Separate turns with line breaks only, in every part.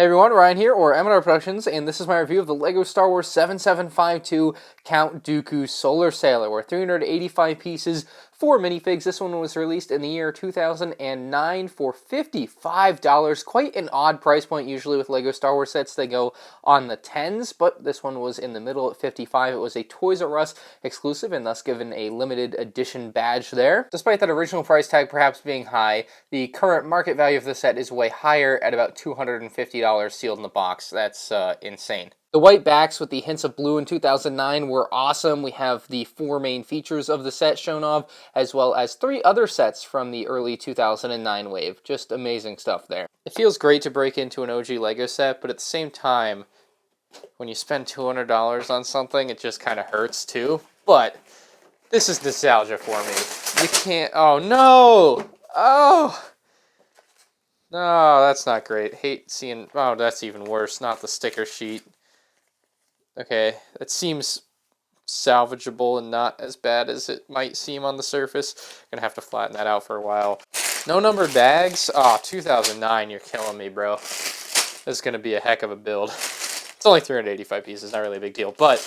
Hey everyone, Ryan here, or MandRproductions, and this is my review of the LEGO Star Wars 7752 Count Dooku Solar Sailor, where 385 pieces, 4 minifigs. This one was released in the year 2009 for $55. Quite an odd price point. Usually with LEGO Star Wars sets, they go on the 10s, but this one was in the middle at 55. It was a Toys R Us exclusive, and thus given a limited edition badge there. Despite that original price tag perhaps being high, the current market value of the set is way higher at about $250 sealed in the box. That's insane. The white backs with the hints of blue in 2009 were awesome. We have the 4 main features of the set shown off, as well as 3 other sets from the early 2009 wave. Just amazing stuff there. It feels great to break into an OG LEGO set, but at the same time, when you spend $200 on something, it just kind of hurts too. But this is nostalgia for me. You can't... Oh, no! Oh! No, that's not great. Hate seeing... Oh, that's even worse. Not the sticker sheet. Okay, that seems salvageable and not as bad as it might seem on the surface. Gonna have to flatten that out for a while. No numbered bags? Oh, 2009, you're killing me, bro. This is gonna be a heck of a build. It's only 385 pieces, not really a big deal, but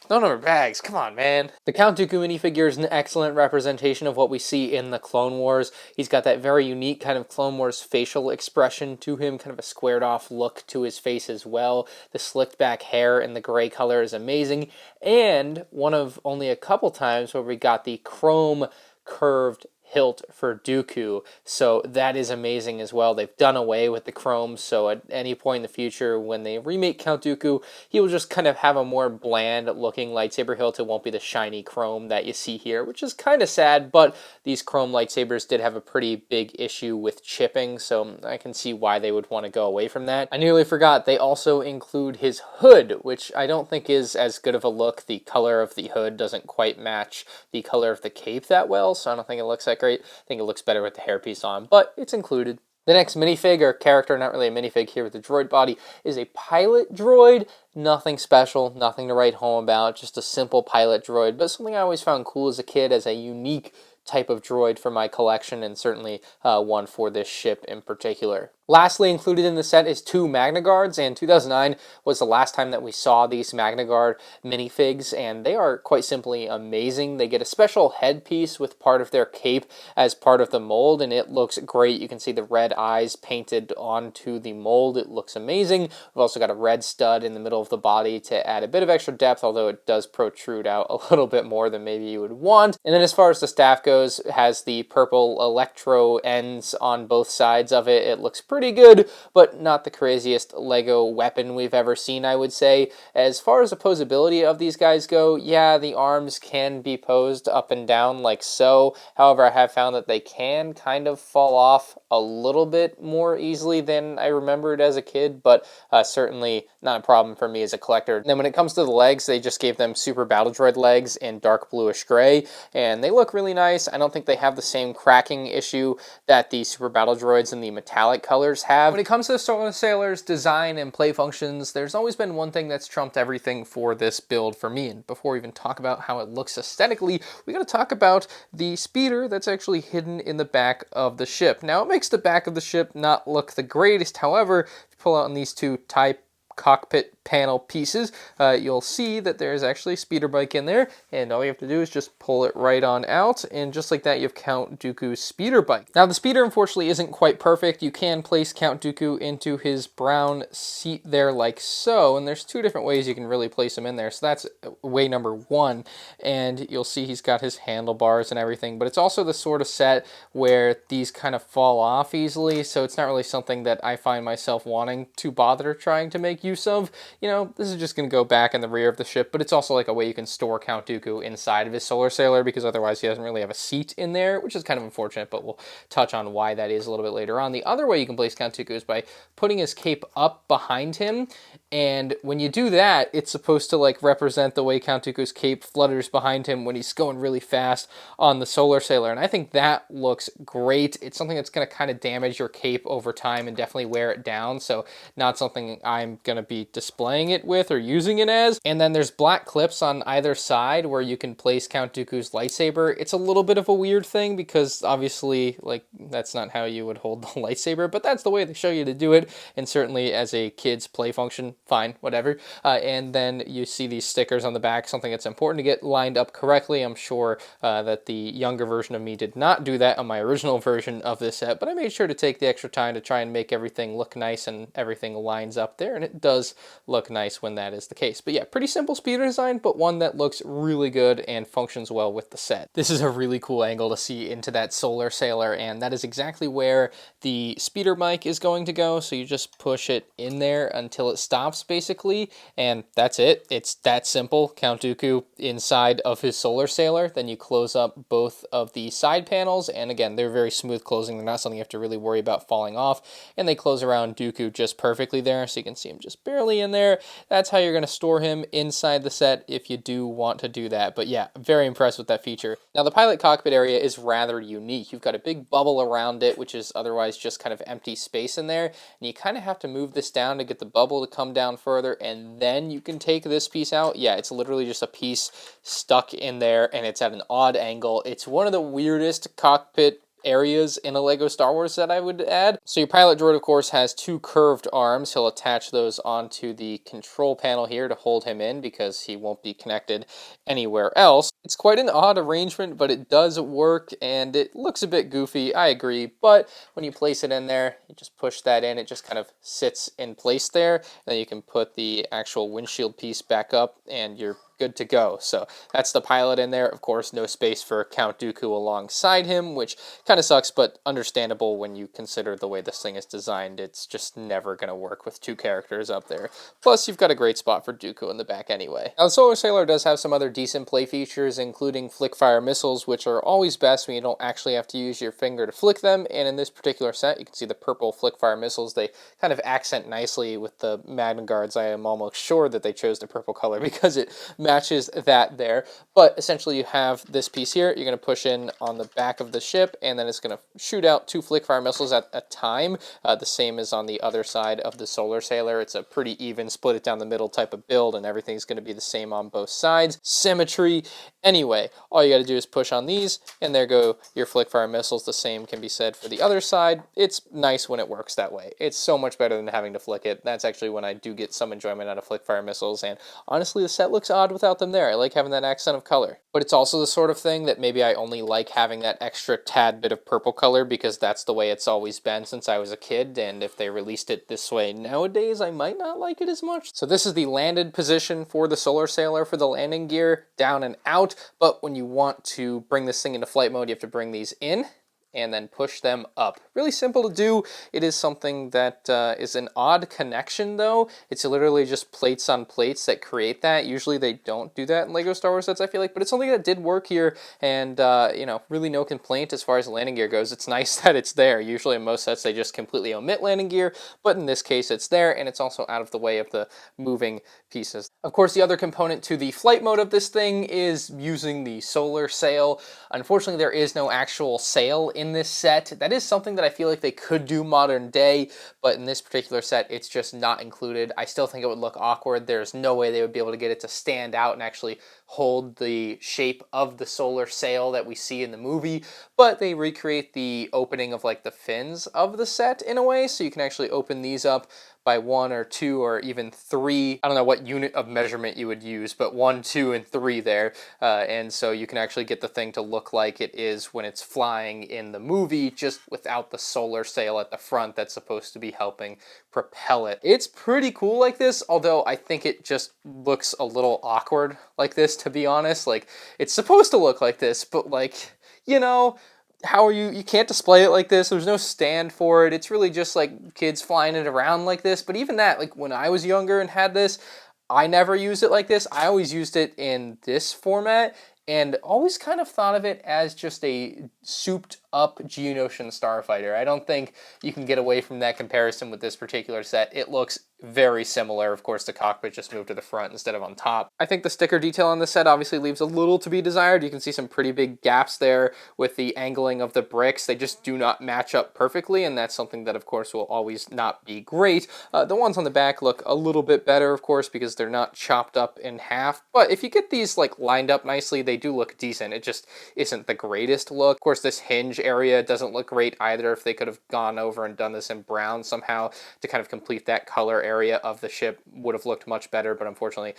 no numbered bags, come on, man. The Count Dooku minifigure is an excellent representation of what we see in the Clone Wars. He's got that very unique kind of Clone Wars facial expression to him, kind of a squared off look to his face as well. The slicked back hair and the gray color is amazing, and one of only a couple times where we got the chrome curved hilt for Dooku, so that is amazing as well. They've done away with the chrome, so at any point in the future when they remake Count Dooku, he will just kind of have a more bland looking lightsaber hilt. It won't be the shiny chrome that you see here, which is kind of sad, but these chrome lightsabers did have a pretty big issue with chipping, so I can see why they would want to go away from that. I nearly forgot, they also include his hood, which I don't think is as good of a look. The color of the hood doesn't quite match the color of the cape that well, so I don't think it looks that great. I think it looks better with the hairpiece on, but it's included. The next minifig, or character, not really a minifig here with the droid body, is a Pilot Droid. Nothing special, nothing to write home about, just a simple Pilot Droid, but something I always found cool as a kid as a unique type of droid for my collection, and certainly one for this ship in particular. Lastly, included in the set is 2 MagnaGuards, and 2009 was the last time that we saw these MagnaGuard minifigs, and they are quite simply amazing. They get a special headpiece with part of their cape as part of the mold, and it looks great. You can see the red eyes painted onto the mold. It looks amazing. We've also got a red stud in the middle of the body to add a bit of extra depth, although it does protrude out a little bit more than maybe you would want. And then as far as the staff goes, it has the purple electro ends on both sides of it. It looks pretty good, but not the craziest LEGO weapon we've ever seen, I would say. As far as the posability of these guys go, yeah, the arms can be posed up and down like so. However, I have found that they can kind of fall off a little bit more easily than I remembered as a kid, but certainly not a problem for me as a collector. And then when it comes to the legs, they just gave them Super Battle Droid legs in dark bluish gray, and they look really nice. I don't think they have the same cracking issue that the Super Battle Droids in the metallic colors have. When it comes to the Solar Sailor's design and play functions, there's always been one thing that's trumped everything for this build for me. And before we even talk about how it looks aesthetically, we gotta talk about the speeder that's actually hidden in the back of the ship. Now, it makes the back of the ship not look the greatest. However, if you pull out on these 2 cockpit panel pieces, you'll see that there's actually a speeder bike in there, and all you have to do is just pull it right on out, and just like that you have Count Dooku's speeder bike. Now the speeder unfortunately isn't quite perfect. You can place Count Dooku into his brown seat there like so, and there's 2 different ways you can really place him in there, so that's way number 1, and you'll see he's got his handlebars and everything, but it's also the sort of set where these kind of fall off easily, so it's not really something that I find myself wanting to bother trying to make use of. You know, this is just going to go back in the rear of the ship, but it's also like a way you can store Count Dooku inside of his Solar Sailor, because otherwise he doesn't really have a seat in there, which is kind of unfortunate, but we'll touch on why that is a little bit later on. The other way you can place Count Dooku is by putting his cape up behind him, and when you do that, it's supposed to like represent the way Count Dooku's cape flutters behind him when he's going really fast on the Solar Sailor, and I think that looks great. It's something that's going to kind of damage your cape over time and definitely wear it down, so not something I'm going to be displaying displaying it with or using it as. And then there's black clips on either side where you can place Count Dooku's lightsaber. It's a little bit of a weird thing because obviously, like, that's not how you would hold the lightsaber, but that's the way they show you to do it. And certainly as a kid's play function, fine, whatever. And then you see these stickers on the back, something that's important to get lined up correctly. I'm sure that the younger version of me did not do that on my original version of this set, but I made sure to take the extra time to try and make everything look nice and everything lines up there, and it does look nice when that is the case. But yeah, pretty simple speeder design, but one that looks really good and functions well with the set. This is a really cool angle to see into that solar sailor, and that is exactly where the speeder mic is going to go. So you just push it in there until it stops, basically, and that's it. It's that simple. Count Dooku inside of his solar sailor. Then you close up both of the side panels, and again, they're very smooth closing. They're not something you have to really worry about falling off, and they close around Dooku just perfectly there, so you can see him just barely in there. That's how you're going to store him inside the set if you do want to do that. But yeah, very impressed with that feature. Now, the pilot cockpit area is rather unique. You've got a big bubble around it, which is otherwise just kind of empty space in there, and you kind of have to move this down to get the bubble to come down further, and then you can take this piece out. Yeah, it's literally just a piece stuck in there, and it's at an odd angle. It's one of the weirdest cockpit areas in a Lego Star Wars set, I would add. So your pilot droid, of course, has two curved arms. He'll attach those onto the control panel here to hold him in because he won't be connected anywhere else. It's quite an odd arrangement, but it does work, and it looks a bit goofy, I agree, but when you place it in there, you just push that in, it just kind of sits in place there, and then you can put the actual windshield piece back up, and you're good to go. So that's the pilot in there. Of course, no space for Count Dooku alongside him, which kind of sucks, but understandable when you consider the way this thing is designed. It's just never going to work with two characters up there. Plus, you've got a great spot for Dooku in the back anyway. Now, the Solar Sailor does have some other decent play features, including flick-fire missiles, which are always best when you don't actually have to use your finger to flick them. And in this particular set, you can see the purple flick-fire missiles. They kind of accent nicely with the MagnaGuards. I am almost sure that they chose the purple color because it matches that there. But essentially you have this piece here, you're going to push in on the back of the ship, and then it's going to shoot out two flick-fire missiles at a time, the same as on the other side of the Solar Sailor. It's a pretty even, split it down the middle type of build, and everything's going to be the same on both sides. Symmetry. Anyway, all you got to do is push on these, and there go your flick-fire missiles. The same can be said for the other side. It's nice when it works that way. It's so much better than having to flick it. That's actually when I do get some enjoyment out of flick-fire missiles, and honestly, the set looks odd without them there. I like having that accent of color. But it's also the sort of thing that maybe I only like having that extra tad bit of purple color because that's the way it's always been since I was a kid, and if they released it this way nowadays, I might not like it as much. So this is the landed position for the Solar Sailor for the landing gear, down and out, but when you want to bring this thing into flight mode, you have to bring these in and then push them up. Really simple to do. It is something that is an odd connection, though. It's literally just plates on plates that create that. Usually they don't do that in Lego Star Wars sets, I feel like, but it's something that did work here, and you know, really no complaint as far as landing gear goes. It's nice that it's there. Usually in most sets they just completely omit landing gear, but in this case it's there, and it's also out of the way of the moving pieces. Of course, the other component to the flight mode of this thing is using the solar sail. Unfortunately, there is no actual sail in this set. That is something that I feel like they could do modern day, but in this particular set, it's just not included. I still think it would look awkward. There's no way they would be able to get it to stand out and actually hold the shape of the solar sail that we see in the movie, but they recreate the opening of like the fins of the set in a way, so you can actually open these up by 1 or 2 or even 3. I don't know what unit of measurement you would use, but 1, 2, and 3 there. And so you can actually get the thing to look like it is when it's flying in the movie, just without the solar sail at the front that's supposed to be helping propel it. It's pretty cool like this, although I think it just looks a little awkward like this, to be honest. Like, it's supposed to look like this, but like, you know, how are you can't display it like this. There's no stand for it. It's really just like kids flying it around like this. But even that, like when I was younger and had this, I never used it like this. I always used it in this format, and always kind of thought of it as just a souped up Geonosian starfighter. I don't think you can get away from that comparison with this particular set. It looks very similar. Of course, the cockpit just moved to the front instead of on top. I think the sticker detail on this set obviously leaves a little to be desired. You can see some pretty big gaps there with the angling of the bricks. They just do not match up perfectly, and that's something that, of course, will always not be great. The ones on the back look a little bit better, of course, because they're not chopped up in half. But if you get these like lined up nicely, they do look decent. It just isn't the greatest look. Of course, this hinge area doesn't look great either. If they could have gone over and done this in brown somehow to kind of complete that color area of the ship, would have looked much better, but unfortunately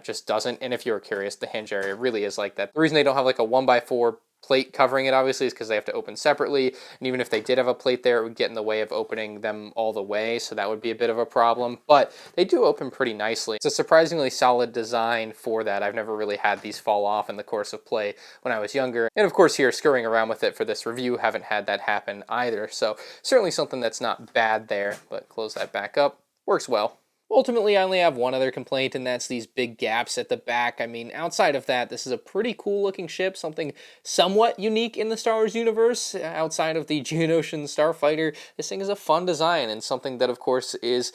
just doesn't. And if you were curious, the hinge area really is like that. The reason they don't have like a 1x4 plate covering it obviously is because they have to open separately, and even if they did have a plate there, it would get in the way of opening them all the way, so that would be a bit of a problem. But they do open pretty nicely. It's a surprisingly solid design for that. I've never really had these fall off in the course of play when I was younger, and of course here scurrying around with it for this review, haven't had that happen either, so certainly something that's not bad there. But close that back up, works well. Ultimately, I only have one other complaint, and that's these big gaps at the back. I mean, outside of that, this is a pretty cool looking ship, something somewhat unique in the Star Wars universe. Outside of the Geonosian Starfighter, this thing is a fun design, and something that, of course, is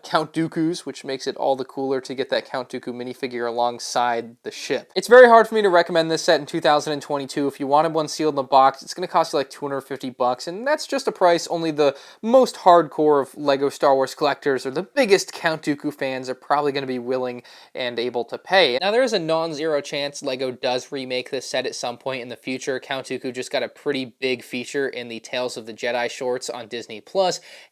Count Dooku's, which makes it all the cooler to get that Count Dooku minifigure alongside the ship. It's very hard for me to recommend this set in 2022. If you wanted one sealed in the box, it's going to cost you like $250, and that's just a price only the most hardcore of LEGO Star Wars collectors or the biggest Count Dooku fans are probably going to be willing and able to pay. Now, there is a non-zero chance LEGO does remake this set at some point in the future. Count Dooku just got a pretty big feature in the Tales of the Jedi shorts on Disney+,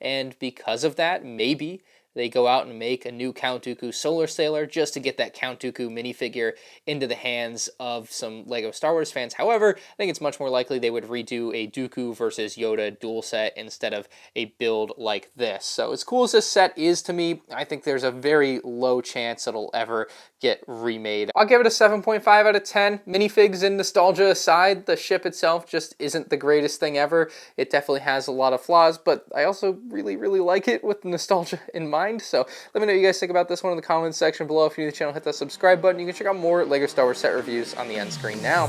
and because of that, maybe they go out and make a new Count Dooku Solar Sailor just to get that Count Dooku minifigure into the hands of some LEGO Star Wars fans. However, I think it's much more likely they would redo a Dooku versus Yoda duel set instead of a build like this. So as cool as this set is to me, I think there's a very low chance it'll ever get remade. I'll give it a 7.5 out of 10. Minifigs and nostalgia aside, the ship itself just isn't the greatest thing ever. It definitely has a lot of flaws, but I also really, really like it with nostalgia in mind. So let me know what you guys think about this one in the comments section below. If you're new to the channel, hit that subscribe button. You can check out more LEGO Star Wars set reviews on the end screen now.